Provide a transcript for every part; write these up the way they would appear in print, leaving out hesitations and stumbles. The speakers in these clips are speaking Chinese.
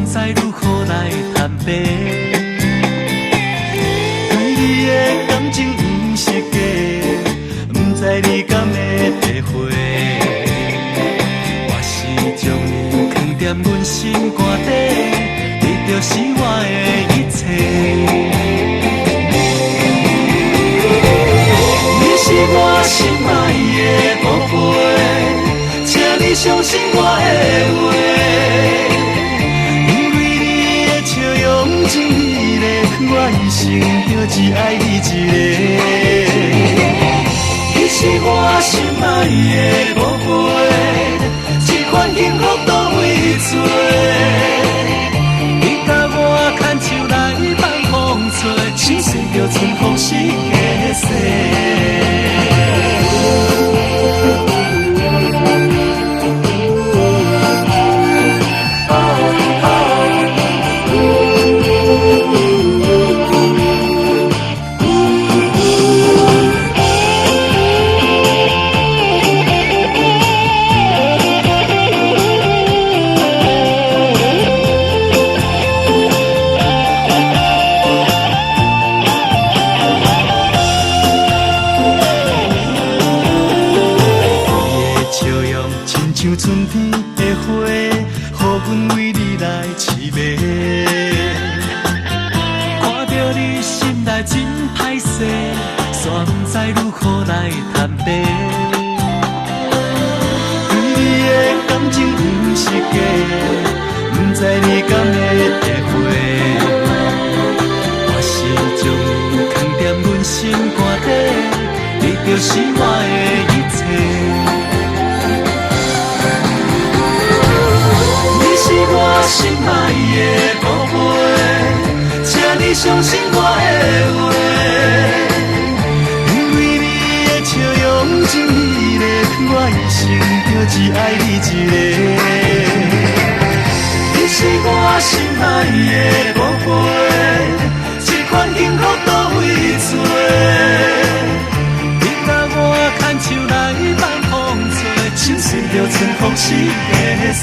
知如何来坦白。对你的感情不是假，不知你敢会体会。我是将你藏在阮心肝底，你就是我的一切。你是我心爱的宝贝，请你相信我的话，因为你的笑容真美丽，我一生就只爱你一个。你是我心爱的宝贝，这款幸福倒位找？你甲我牵手来放风吹，像随着春风四下西。像春天的花，予阮为你来凄美。看着你心内真歹势，煞不知如何来坦白。对你的感情不是假，不知你敢会体会。我是将你藏在阮心肝底，你就是我的一切。是我心爱的宝贝，请你相信我的话，因为你的笑容真美丽，我一生就只爱你一个。你是我心爱的宝贝，这款幸福倒位找？你甲我牵手来放风吹，像随着春风四下西。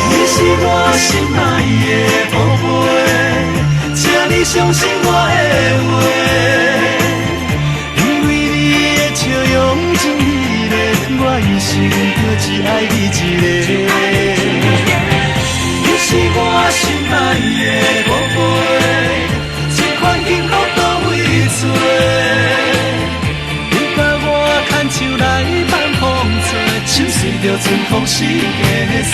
你是我心爱的宝贝，请你相信我的话，因为你的笑容真美丽，我一生就只爱你一个。你是我心爱的宝贝，这款幸福倒位找？你甲我牵手来放风吹，像随着春风四下西。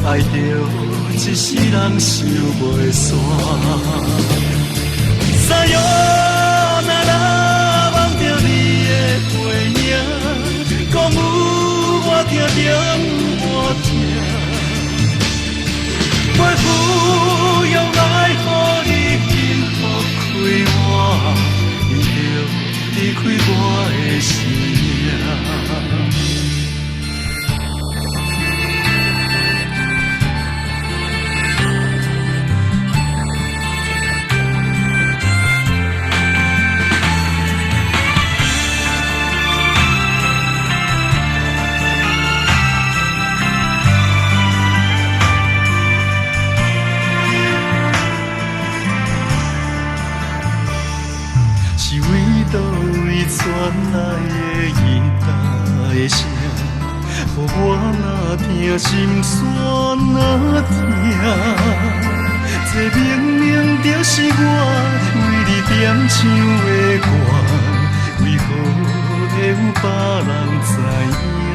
爱着一世人想袂煞。三月若望着你的背影，讲有嫌我疼。我抚养来，予你幸福开我，伊就离开我的生命。是为倒位传来的伊答的声，予我若听心酸若疼。这明明就是我为你点唱的歌，为何会有别人知影？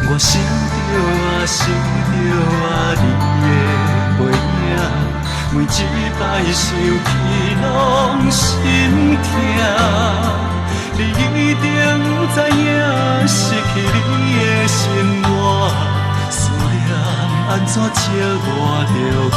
我想着啊，想着啊，你的背影。每一摆想起拢心痛，你一定知影失去你的生活，思念安怎折磨着我？